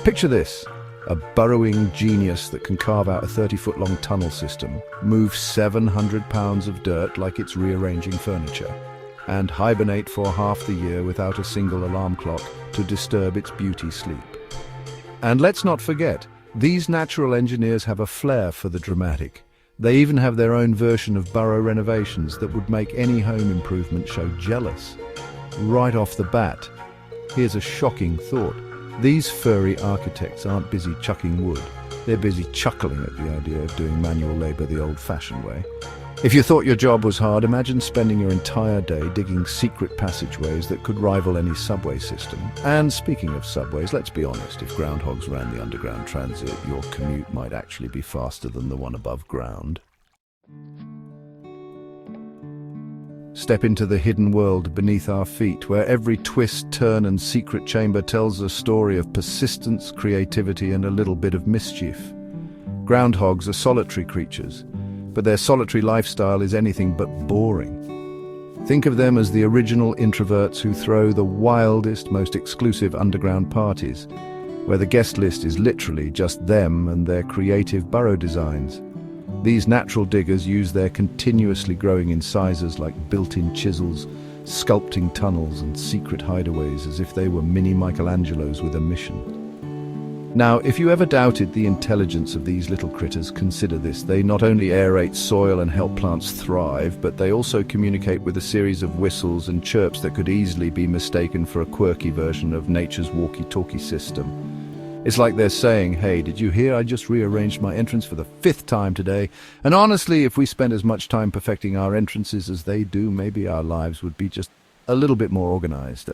Picture this, a burrowing genius that can carve out a 30-foot-long tunnel system, move 700 pounds of dirt like it's rearranging furniture, and hibernate for half the year without a single alarm clock to disturb its beauty sleep. And let's not forget, these natural engineers have a flair for the dramatic. They even have their own version of burrow renovations that would make any home improvement show jealous. Right off the bat, here's a shocking thought. These furry architects aren't busy chucking wood. They're busy chuckling at the idea of doing manual labor the old-fashioned way. If you thought your job was hard, imagine spending your entire day digging secret passageways that could rival any subway system. And speaking of subways, let's be honest, if groundhogs ran the underground transit, your commute might actually be faster than the one above ground. Step into the hidden world beneath our feet, where every twist, turn and secret chamber tells a story of persistence, creativity and a little bit of mischief. Groundhogs are solitary creatures, but their solitary lifestyle is anything but boring. Think of them as the original introverts who throw the wildest, most exclusive underground parties, where the guest list is literally just them and their creative burrow designs. These natural diggers use their continuously growing incisors like built-in chisels, sculpting tunnels and secret hideaways as if they were mini Michelangelos with a mission. Now, if you ever doubted the intelligence of these little critters, consider this. They not only aerate soil and help plants thrive, but they also communicate with a series of whistles and chirps that could easily be mistaken for a quirky version of nature's walkie-talkie system. It's like they're saying, hey, did you hear I just rearranged my entrance for the 5th time today? And honestly, if we spent as much time perfecting our entrances as they do, maybe our lives would be just a little bit more organized.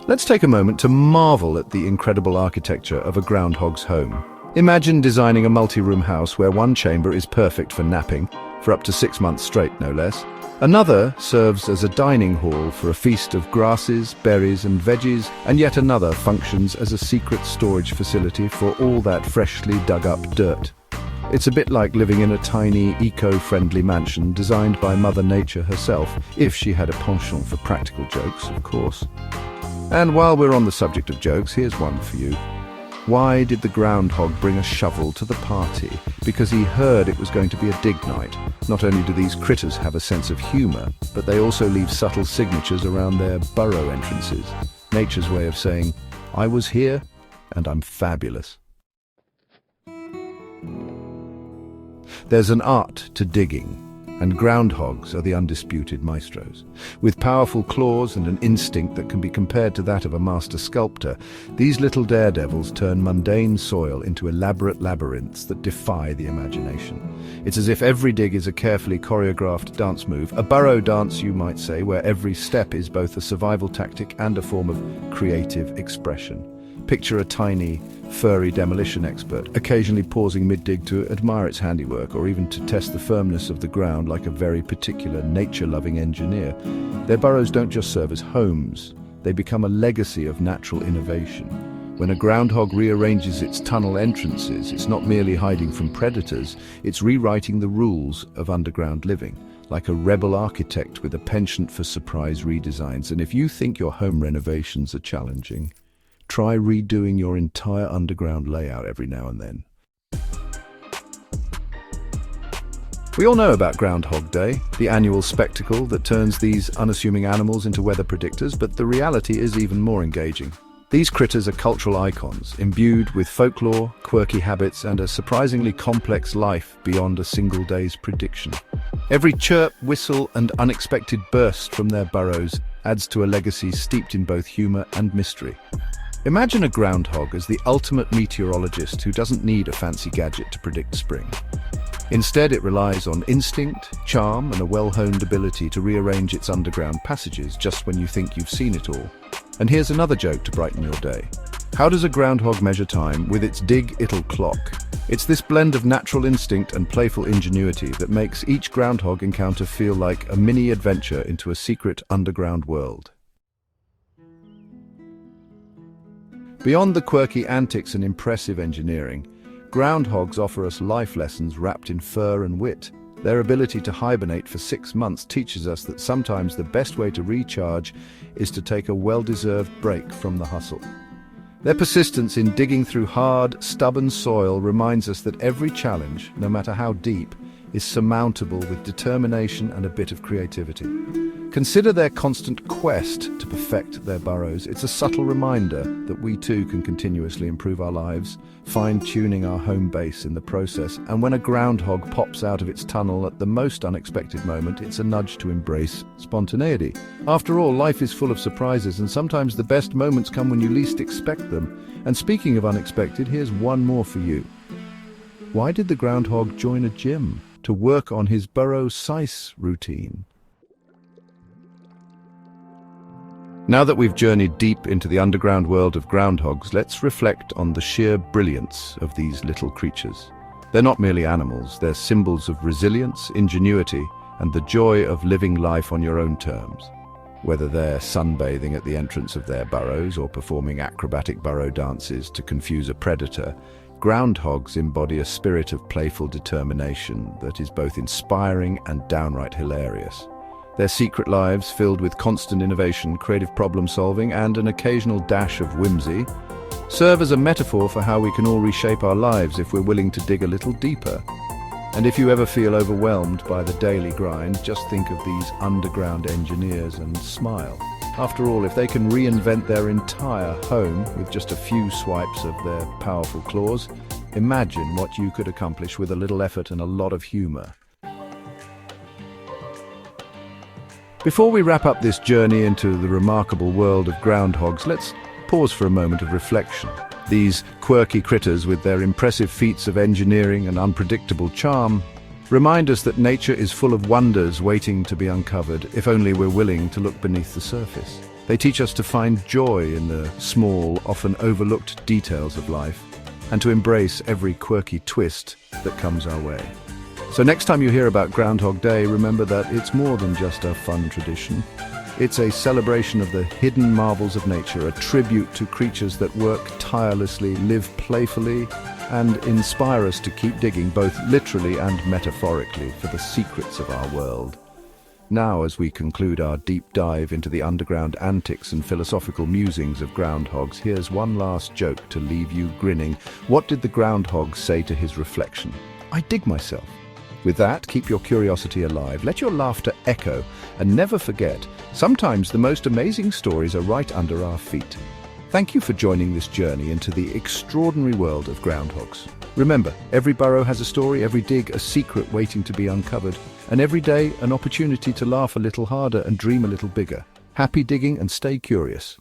Let's take a moment to marvel at the incredible architecture of a groundhog's home. Imagine designing a multi-room house where one chamber is perfect for napping, for up to 6 months straight, no less. Another serves as a dining hall for a feast of grasses, berries and veggies, and yet another functions as a secret storage facility for all that freshly dug up dirt. It's a bit like living in a tiny, eco-friendly mansion designed by Mother Nature herself, if she had a penchant for practical jokes, of course. And while we're on the subject of jokes, here's one for you. Why did the groundhog bring a shovel to the party? Because he heard it was going to be a dig night. Not only do these critters have a sense of humor, but they also leave subtle signatures around their burrow entrances. Nature's way of saying, I was here and I'm fabulous. There's an art to digging, and groundhogs are the undisputed maestros. With powerful claws and an instinct that can be compared to that of a master sculptor, these little daredevils turn mundane soil into elaborate labyrinths that defy the imagination. It's as if every dig is a carefully choreographed dance move, a burrow dance, you might say, where every step is both a survival tactic and a form of creative expression. Picture a tiny, furry demolition expert, occasionally pausing mid-dig to admire its handiwork or even to test the firmness of the ground like a very particular nature-loving engineer. Their burrows don't just serve as homes, they become a legacy of natural innovation. When a groundhog rearranges its tunnel entrances, it's not merely hiding from predators, it's rewriting the rules of underground living, like a rebel architect with a penchant for surprise redesigns. And if you think your home renovations are challenging, try redoing your entire underground layout every now and then. We all know about Groundhog Day, the annual spectacle that turns these unassuming animals into weather predictors, but the reality is even more engaging. These critters are cultural icons, imbued with folklore, quirky habits, and a surprisingly complex life beyond a single day's prediction. Every chirp, whistle, and unexpected burst from their burrows adds to a legacy steeped in both humor and mystery. Imagine a groundhog as the ultimate meteorologist who doesn't need a fancy gadget to predict spring. Instead, it relies on instinct, charm, and a well-honed ability to rearrange its underground passages just when you think you've seen it all. And here's another joke to brighten your day. How does a groundhog measure time? With its dig-ittle clock. It's this blend of natural instinct and playful ingenuity that makes each groundhog encounter feel like a mini adventure into a secret underground world. Beyond the quirky antics and impressive engineering, groundhogs offer us life lessons wrapped in fur and wit. Their ability to hibernate for 6 months teaches us that sometimes the best way to recharge is to take a well-deserved break from the hustle. Their persistence in digging through hard, stubborn soil reminds us that every challenge, no matter how deep, is surmountable with determination and a bit of creativity. Consider their constant quest to perfect their burrows. It's a subtle reminder that we too can continuously improve our lives, fine-tuning our home base in the process. And when a groundhog pops out of its tunnel at the most unexpected moment, it's a nudge to embrace spontaneity. After all, life is full of surprises, and sometimes the best moments come when you least expect them. And speaking of unexpected, here's one more for you. Why did the groundhog join a gym? To work on his burrow size routine. Now that we've journeyed deep into the underground world of groundhogs, let's reflect on the sheer brilliance of these little creatures. They're not merely animals, they're symbols of resilience, ingenuity, and the joy of living life on your own terms. Whether they're sunbathing at the entrance of their burrows or performing acrobatic burrow dances to confuse a predator, groundhogs embody a spirit of playful determination that is both inspiring and downright hilarious. Their secret lives, filled with constant innovation, creative problem-solving, and an occasional dash of whimsy, serve as a metaphor for how we can all reshape our lives if we're willing to dig a little deeper. And if you ever feel overwhelmed by the daily grind, just think of these underground engineers and smile. After all, if they can reinvent their entire home with just a few swipes of their powerful claws, imagine what you could accomplish with a little effort and a lot of humor. Before we wrap up this journey into the remarkable world of groundhogs, let's pause for a moment of reflection. These quirky critters, with their impressive feats of engineering and unpredictable charm, remind us that nature is full of wonders waiting to be uncovered, if only we're willing to look beneath the surface. They teach us to find joy in the small, often overlooked details of life, and to embrace every quirky twist that comes our way. So next time you hear about Groundhog Day, remember that it's more than just a fun tradition. It's a celebration of the hidden marvels of nature, a tribute to creatures that work tirelessly, live playfully, and inspire us to keep digging, both literally and metaphorically, for the secrets of our world. Now, as we conclude our deep dive into the underground antics and philosophical musings of groundhogs, here's one last joke to leave you grinning. What did the groundhog say to his reflection? "I dig myself." With that, keep your curiosity alive, let your laughter echo, and never forget, sometimes the most amazing stories are right under our feet. Thank you for joining this journey into the extraordinary world of groundhogs. Remember, every burrow has a story, every dig a secret waiting to be uncovered, and every day an opportunity to laugh a little harder and dream a little bigger. Happy digging and stay curious.